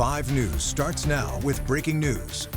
5 News starts now with breaking news.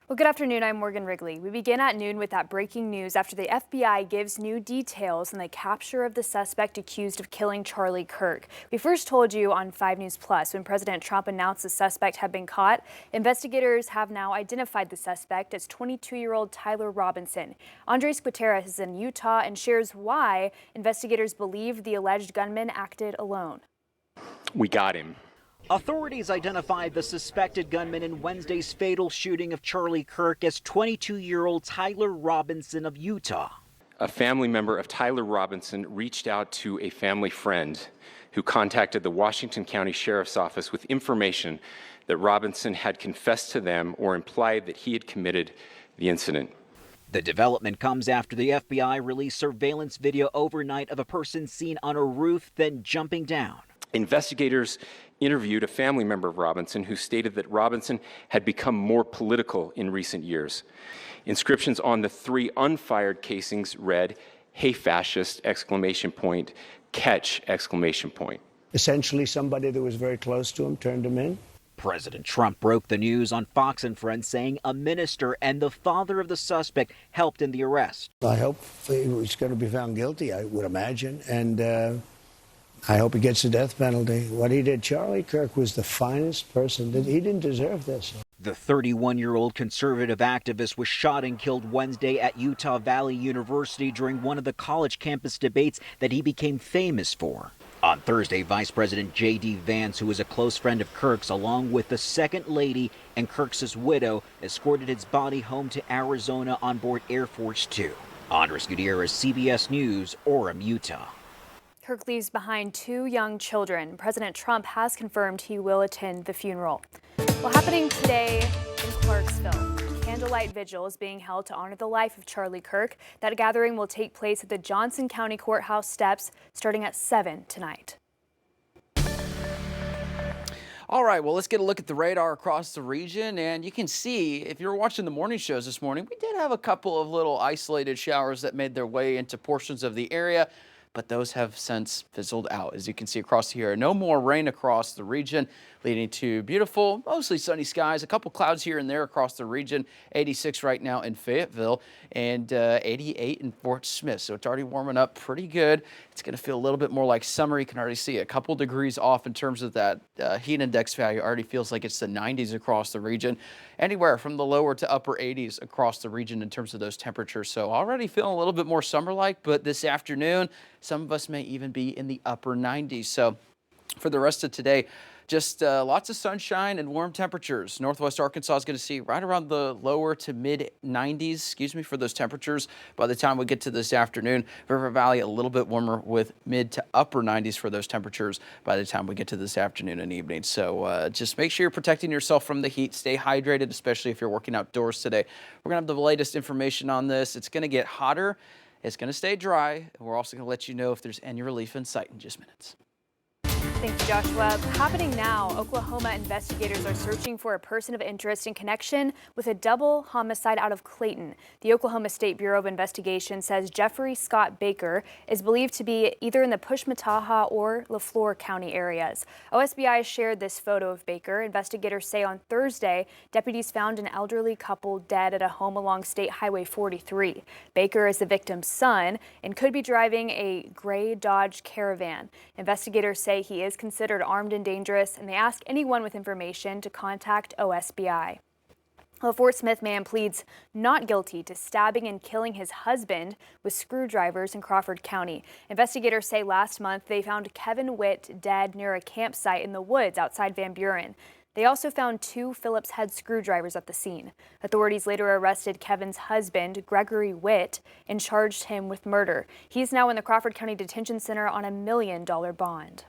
Well, good afternoon. I'm Morgan Wrigley. We begin at noon with that breaking news after the FBI gives new details on the capture of the suspect accused of killing Charlie Kirk. We first told you on 5 News Plus when President Trump announced the suspect had been caught. Investigators have now identified the suspect as 22-year-old Tyler Robinson. Andres Gutierrez is in Utah and shares why investigators believe the alleged gunman acted alone. We got him. Authorities identified the suspected gunman in Wednesday's fatal shooting of Charlie Kirk as 22-year-old Tyler Robinson of Utah. A family member of Tyler Robinson reached out to a family friend who contacted the Washington County Sheriff's Office with information that Robinson had confessed to them or implied that he had committed the incident. The development comes after the FBI released surveillance video overnight of a person seen on a roof, then jumping down. Investigators interviewed a family member of Robinson who stated that Robinson had become more political in recent years. Inscriptions on the 3 unfired casings read, "Hey fascist!" Catch! Essentially, somebody that was very close to him turned him in. President Trump broke the news on Fox and Friends, saying a minister and the father of the suspect helped in the arrest. I hope he was going to be found guilty, I would imagine, and I hope he gets the death penalty. What he did, Charlie Kirk was the finest person. He didn't deserve this. The 31-year-old conservative activist was shot and killed Wednesday at Utah Valley University during one of the college campus debates that he became famous for. On Thursday, Vice President J.D. Vance, who is a close friend of Kirk's, along with the second lady and Kirk's widow, escorted his body home to Arizona on board Air Force Two. Andres Gutierrez, CBS News, Orem, Utah. Kirk leaves behind 2 young children. President Trump has confirmed he will attend the funeral. Well, happening today in Clarksville, candlelight vigil is being held to honor the life of Charlie Kirk. That gathering will take place at the Johnson County Courthouse steps starting at 7 tonight. All right, well, let's get a look at the radar across the region. And you can see, if you were watching the morning shows this morning, we did have a couple of little isolated showers that made their way into portions of the area, but those have since fizzled out. As you can see across here, no more rain across the region, leading to beautiful, mostly sunny skies. A couple clouds here and there across the region. 86 right now in Fayetteville and 88 in Fort Smith. So it's already warming up pretty good. It's going to feel a little bit more like summer. You can already see a couple degrees off in terms of that heat index value. Already feels like it's the 90s across the region. Anywhere from the lower to upper 80s across the region in terms of those temperatures. So already feeling a little bit more summer-like, but this afternoon, some of us may even be in the upper 90s. So for the rest of today, just lots of sunshine and warm temperatures. Northwest Arkansas is going to see right around the lower to mid 90s, for those temperatures by the time we get to this afternoon. River Valley a little bit warmer with mid to upper 90s for those temperatures by the time we get to this afternoon and evening. So just make sure you're protecting yourself from the heat. Stay hydrated, especially if you're working outdoors today. We're going to have the latest information on this. It's going to get hotter. It's going to stay dry. And we're also going to let you know if there's any relief in sight in just minutes. Thank you, Joshua. Happening now, Oklahoma investigators are searching for a person of interest in connection with a double homicide out of Clayton. The Oklahoma State Bureau of Investigation says Jeffrey Scott Baker is believed to be either in the Pushmataha or LaFleur County areas. OSBI shared this photo of Baker. Investigators say on Thursday, deputies found an elderly couple dead at a home along State Highway 43. Baker is the victim's son and could be driving a gray Dodge Caravan. Investigators say he is considered armed and dangerous, and they ask anyone with information to contact OSBI. A Fort Smith man pleads not guilty to stabbing and killing his husband with screwdrivers in Crawford County. Investigators say last month they found Kevin Witt dead near a campsite in the woods outside Van Buren. They also found 2 Phillips head screwdrivers at the scene. Authorities later arrested Kevin's husband, Gregory Witt, and charged him with murder. He's now in the Crawford County Detention Center on a $1 million bond.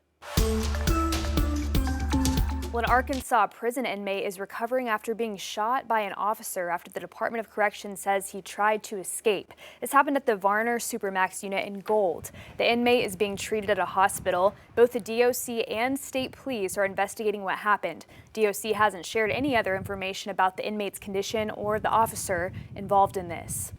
Well, an Arkansas prison inmate is recovering after being shot by an officer after the Department of Corrections says he tried to escape. This happened at the Varner Supermax unit in Gold. The inmate is being treated at a hospital. Both the DOC and state police are investigating what happened. DOC hasn't shared any other information about the inmate's condition or the officer involved in this.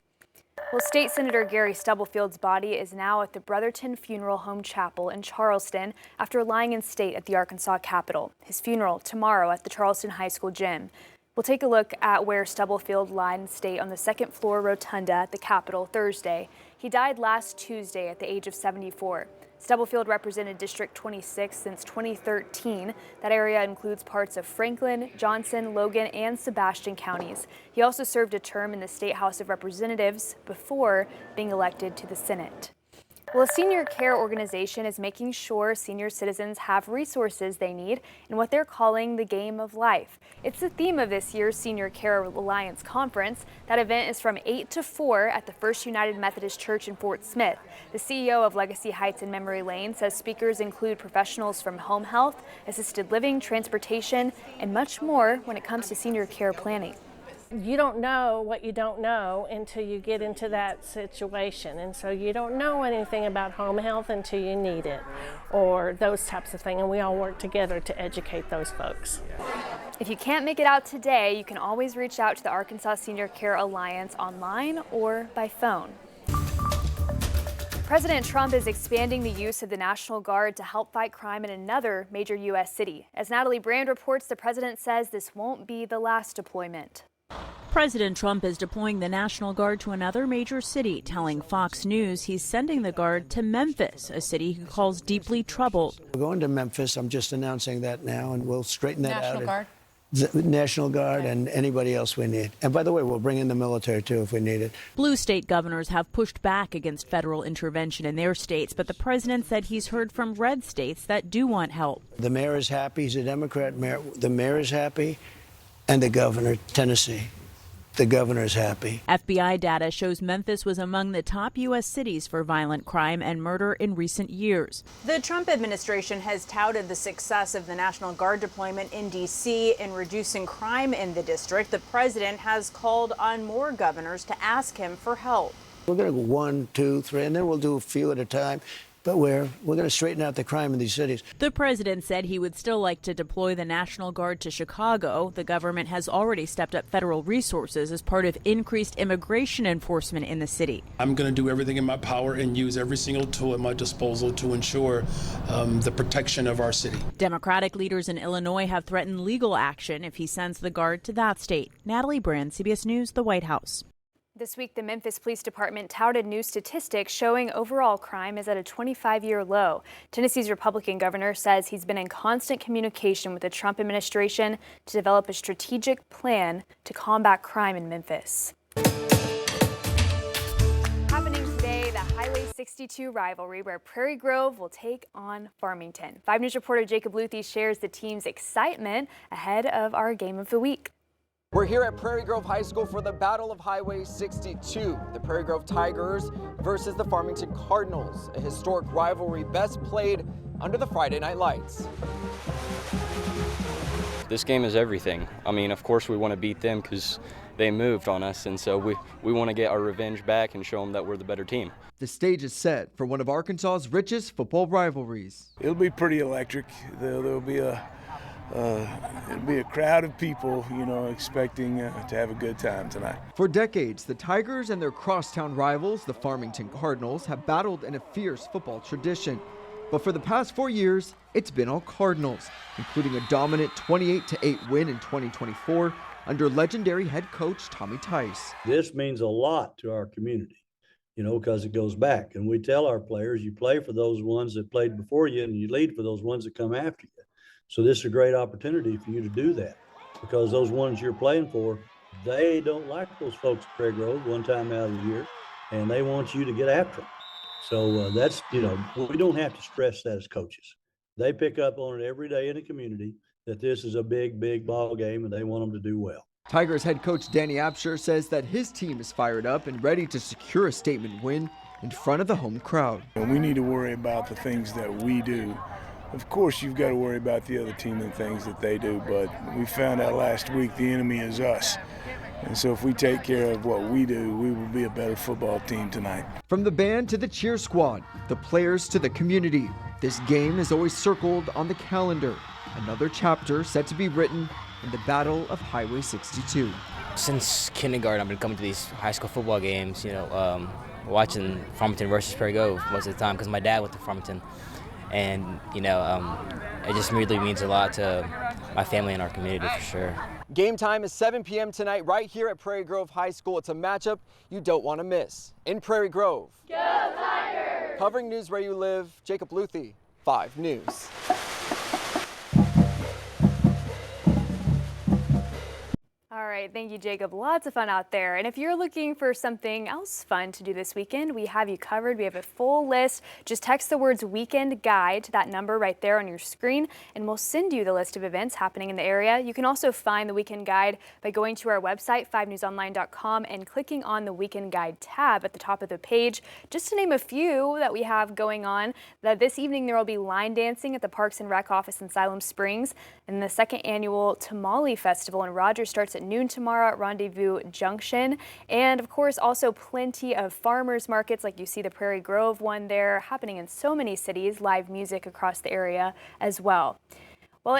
Well, State Senator Gary Stubblefield's body is now at the Brotherton Funeral Home Chapel in Charleston after lying in state at the Arkansas Capitol. His funeral tomorrow at the Charleston High School gym. We'll take a look at where Stubblefield lied in state on the second floor rotunda at the Capitol Thursday. He died last Tuesday at the age of 74. Stubblefield represented District 26 since 2013. That area includes parts of Franklin, Johnson, Logan, and Sebastian counties. He also served a term in the State House of Representatives before being elected to the Senate. Well, a senior care organization is making sure senior citizens have resources they need in what they're calling the game of life. It's the theme of this year's Senior Care Alliance Conference. That event is from 8 to 4 at the First United Methodist Church in Fort Smith. The CEO of Legacy Heights and Memory Lane says speakers include professionals from home health, assisted living, transportation, and much more when it comes to senior care planning. You don't know what you don't know until you get into that situation. And so you don't know anything about home health until you need it, or those types of things. And we all work together to educate those folks. If you can't make it out today, you can always reach out to the Arkansas Senior Care Alliance online or by phone. President Trump is expanding the use of the National Guard to help fight crime in another major U.S. city. As Natalie Brand reports, the president says this won't be the last deployment. President Trump is deploying the National Guard to another major city, telling Fox News he's sending the Guard to Memphis, a city he calls deeply troubled. We're going to Memphis. I'm just announcing that now, and we'll straighten that out. National Guard? The National Guard and anybody else we need. And by the way, we'll bring in the military, too, if we need it. Blue state governors have pushed back against federal intervention in their states, but the president said he's heard from red states that do want help. The mayor is happy. He's a Democrat mayor. The mayor is happy, and the governor, Tennessee. The governor is happy. FBI data shows Memphis was among the top U.S. cities for violent crime and murder in recent years. The Trump administration has touted the success of the National Guard deployment in D.C. in reducing crime in the district. The president has called on more governors to ask him for help. We're going to go 1, 2, 3, and then we'll do a few at a time. But we're going to straighten out the crime in these cities. The president said he would still like to deploy the National Guard to Chicago. The government has already stepped up federal resources as part of increased immigration enforcement in the city. I'm going to do everything in my power and use every single tool at my disposal to ensure the protection of our city. Democratic leaders in Illinois have threatened legal action if he sends the Guard to that state. Natalie Brand, CBS News, the White House. This week, the Memphis Police Department touted new statistics showing overall crime is at a 25-year low. Tennessee's Republican governor says he's been in constant communication with the Trump administration to develop a strategic plan to combat crime in Memphis. Happening today, the Highway 62 rivalry where Prairie Grove will take on Farmington. 5 News reporter Jacob Luthi shares the team's excitement ahead of our game of the week. We're here at Prairie Grove High School for the Battle of Highway 62. The Prairie Grove Tigers versus the Farmington Cardinals, a historic rivalry best played under the Friday night lights. This game is everything. I mean, of course we want to beat them because they moved on us, and so we want to get our revenge back and show them that we're the better team. The stage is set for one of Arkansas's richest football rivalries. It'll be pretty electric. There'll be it'll be a crowd of people, expecting to have a good time tonight. For decades, the Tigers and their crosstown rivals, the Farmington Cardinals, have battled in a fierce football tradition. But for the past 4 years, it's been all Cardinals, including a dominant 28-8 win in 2024 under legendary head coach Tommy Tice. This means a lot to our community, because it goes back. And we tell our players, you play for those ones that played before you, and you lead for those ones that come after you. So this is a great opportunity for you to do that, because those ones you're playing for, they don't like those folks at Prairie Grove one time out of the year, and they want you to get after them. So that's, we don't have to stress that as coaches. They pick up on it every day in the community that this is a big, big ball game, and they want them to do well. Tigers head coach Danny Absher says that his team is fired up and ready to secure a statement win in front of the home crowd. And we need to worry about the things that we do. Of course, you've got to worry about the other team and things that they do, but we found out last week the enemy is us. And so if we take care of what we do, we will be a better football team tonight. From the band to the cheer squad, the players to the community, this game is always circled on the calendar. Another chapter set to be written in the Battle of Highway 62. Since kindergarten, I've been coming to these high school football games, watching Farmington versus Prairie Grove most of the time because my dad went to Farmington. And, it just really means a lot to my family and our community for sure. Game time is 7 p.m. tonight right here at Prairie Grove High School. It's a matchup you don't want to miss. In Prairie Grove, go Tigers! Covering news where you live, Jacob Luthi, 5 News. All right, thank you, Jacob. Lots of fun out there. And if you're looking for something else fun to do this weekend, we have you covered. We have a full list. Just text the words weekend guide to that number right there on your screen, and we'll send you the list of events happening in the area. You can also find the weekend guide by going to our website, 5newsonline.com, and clicking on the weekend guide tab at the top of the page. Just to name a few that we have going on, this evening there will be line dancing at the Parks and Rec office in Siloam Springs, and the 2nd annual Tamale Festival in Rogers starts at noon tomorrow at Rendezvous Junction. And of course, also plenty of farmers markets like you see the Prairie Grove one there happening in so many cities, live music across the area as well. Well,